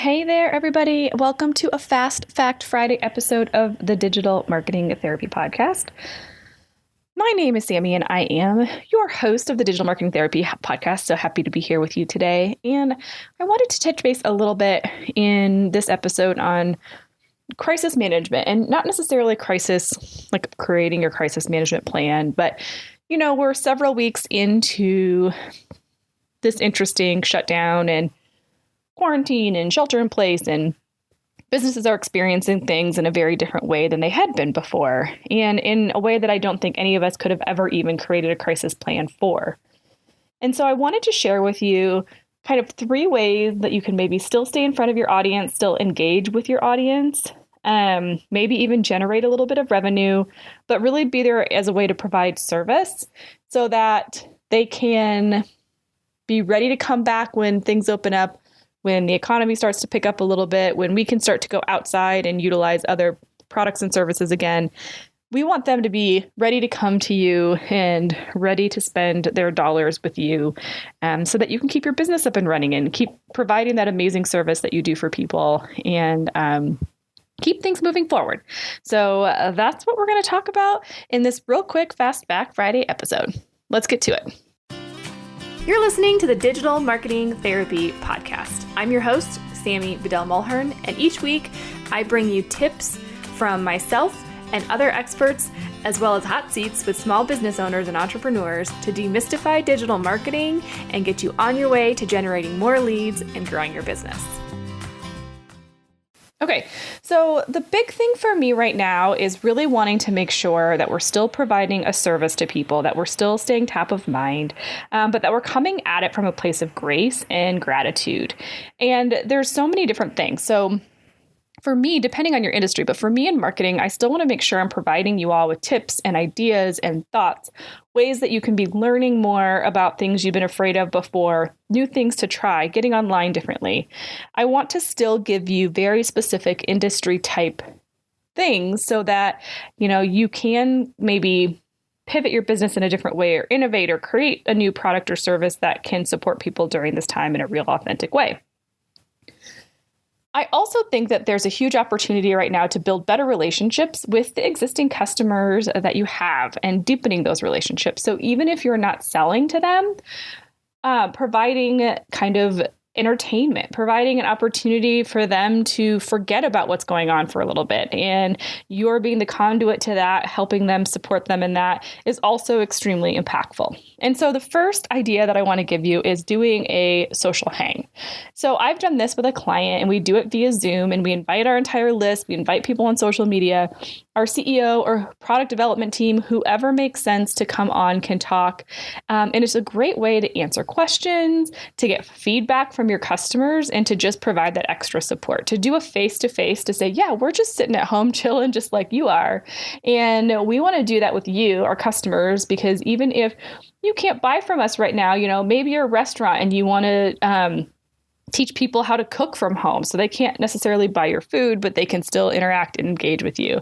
Hey there, everybody. Welcome to a Fast Fact Friday episode of the Digital Marketing Therapy Podcast. My name is Sammy, and I am your host of the Digital Marketing Therapy Podcast. So happy to be here with you today. And I wanted to touch base a little bit in this episode on crisis management, and not necessarily crisis, like creating your crisis management plan, but, we're several weeks into this interesting shutdown and quarantine and shelter in place, and businesses are experiencing things in a very different way than they had been before, and in a way that I don't think any of us could have ever even created a crisis plan for. And so I wanted to share with you kind of 3 ways that you can maybe still stay in front of your audience, still engage with your audience, maybe even generate a little bit of revenue, but really be there as a way to provide service so that they can be ready to come back when things open up, when the economy starts to pick up a little bit, when we can start to go outside and utilize other products and services again. We want them to be ready to come to you and ready to spend their dollars with you, so that you can keep your business up and running and keep providing that amazing service that you do for people, and keep things moving forward. So that's what we're going to talk about in this real quick Fast Fact Friday episode. Let's get to it. You're listening to the Digital Marketing Therapy Podcast. I'm your host, Sammy Bedell-Mulhern, and each week I bring you tips from myself and other experts, as well as hot seats with small business owners and entrepreneurs to demystify digital marketing and get you on your way to generating more leads and growing your business. Okay, so the big thing for me right now is really wanting to make sure that we're still providing a service to people, that we're still staying top of mind, but that we're coming at it from a place of grace and gratitude. And there's so many different things. So for me, depending on your industry, but for me in marketing, I still want to make sure I'm providing you all with tips and ideas and thoughts, ways that you can be learning more about things you've been afraid of before, new things to try, getting online differently. I want to still give you very specific industry type things so that, you can maybe pivot your business in a different way, or innovate, or create a new product or service that can support people during this time in a real authentic way. I also think that there's a huge opportunity right now to build better relationships with the existing customers that you have and deepening those relationships. So even if you're not selling to them, providing kind of entertainment, providing an opportunity for them to forget about what's going on for a little bit. And you're being the conduit to that, helping them, support them in that, is also extremely impactful. And so the first idea that I want to give you is doing a social hang. So I've done this with a client, and we do it via Zoom, and we invite our entire list. We invite people on social media. Our CEO or product development team, whoever makes sense to come on, can talk. And it's a great way to answer questions, to get feedback from your customers, and to just provide that extra support, to do a face-to-face, to say, yeah, we're just sitting at home chilling just like you are. And we want to do that with you, our customers, because even if you can't buy from us right now, maybe you're a restaurant and you want to teach people how to cook from home. So they can't necessarily buy your food, but they can still interact and engage with you.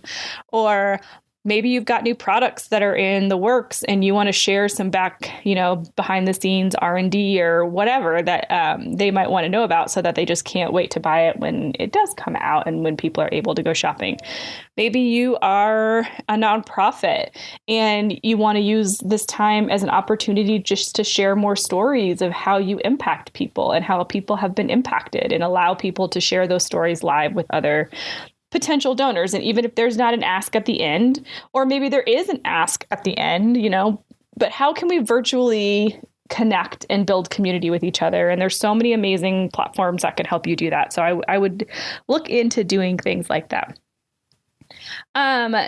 Or maybe you've got new products that are in the works and you want to share some behind the scenes R&D or whatever that they might want to know about, so that they just can't wait to buy it when it does come out and when people are able to go shopping. Maybe you are a nonprofit and you want to use this time as an opportunity just to share more stories of how you impact people and how people have been impacted, and allow people to share those stories live with other potential donors. And even if there's not an ask at the end, or maybe there is an ask at the end, but how can we virtually connect and build community with each other? And there's so many amazing platforms that can help you do that. So I would look into doing things like that.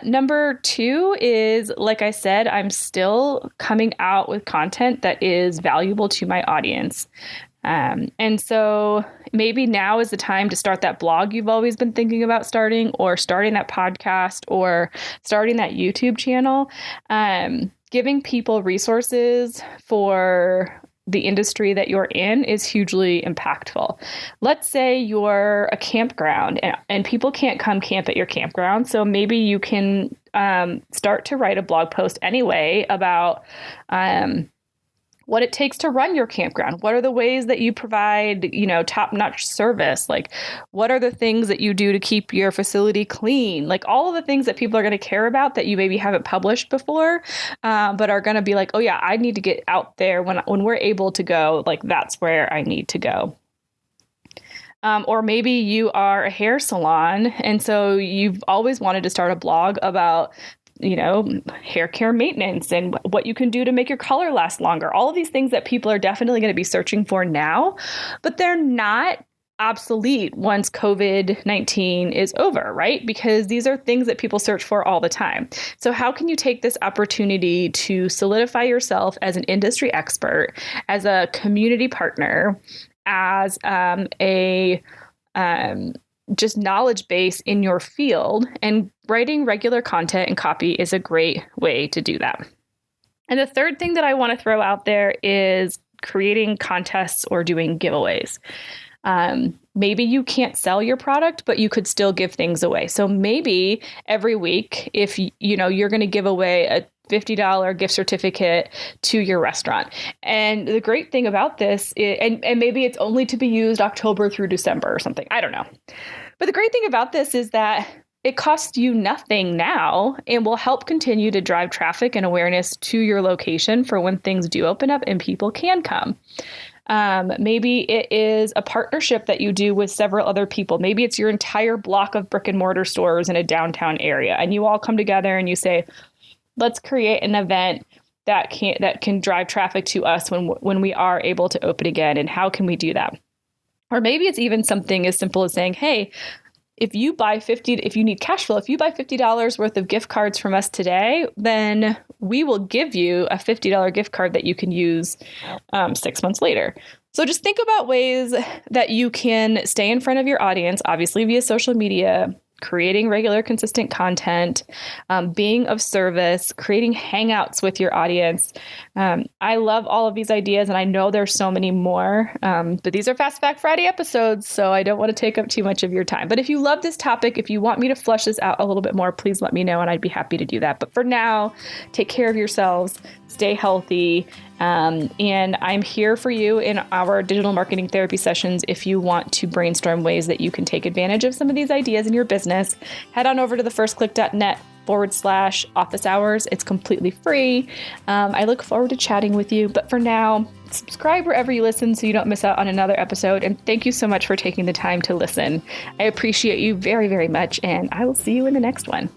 Number 2 is, like I said, I'm still coming out with content that is valuable to my audience. And so maybe now is the time to start that blog you've always been thinking about starting, or starting that podcast, or starting that YouTube channel. Giving people resources for the industry that you're in is hugely impactful. Let's say you're a campground and people can't come camp at your campground. So maybe you can start to write a blog post anyway about what it takes to run your campground. What are the ways that you provide, top-notch service? Like, what are the things that you do to keep your facility clean? Like all of the things that people are going to care about that you maybe haven't published before, but are going to be like, oh yeah, I need to get out there when we're able to go. Like that's where I need to go. Or maybe you are a hair salon, and so you've always wanted to start a blog about hair care maintenance and what you can do to make your color last longer. All of these things that people are definitely going to be searching for now, but they're not obsolete once COVID-19 is over, right? Because these are things that people search for all the time. So how can you take this opportunity to solidify yourself as an industry expert, as a community partner, as just knowledge base in your field, and writing regular content and copy is a great way to do that. And the third thing that I want to throw out there is creating contests or doing giveaways. Maybe you can't sell your product, but you could still give things away. So maybe every week, if you're going to give away a $50 gift certificate to your restaurant. And the great thing about this is, and maybe it's only to be used October through December or something. I don't know. But the great thing about this is that it costs you nothing now and will help continue to drive traffic and awareness to your location for when things do open up and people can come. Maybe it is a partnership that you do with several other people. Maybe it's your entire block of brick and mortar stores in a downtown area, and you all come together and you say, let's create an event that can drive traffic to us when we are able to open again. And how can we do that? Or maybe it's even something as simple as saying, hey, if you need cash flow, if you buy $50 worth of gift cards from us today, then we will give you a $50 gift card that you can use 6 months later. So just think about ways that you can stay in front of your audience, obviously via social media, creating regular, consistent content, being of service, creating hangouts with your audience. I love all of these ideas, and I know there's so many more, but these are Fast Fact Friday episodes, so I don't want to take up too much of your time. But if you love this topic, if you want me to flesh this out a little bit more, please let me know, and I'd be happy to do that. But for now, take care of yourselves, stay healthy, and I'm here for you in our digital marketing therapy sessions. If you want to brainstorm ways that you can take advantage of some of these ideas in your business, head on over to thefirstclick.net/office hours. It's completely free. I look forward to chatting with you. But for now, subscribe wherever you listen so you don't miss out on another episode. And thank you so much for taking the time to listen. I appreciate you very, very much. And I will see you in the next one.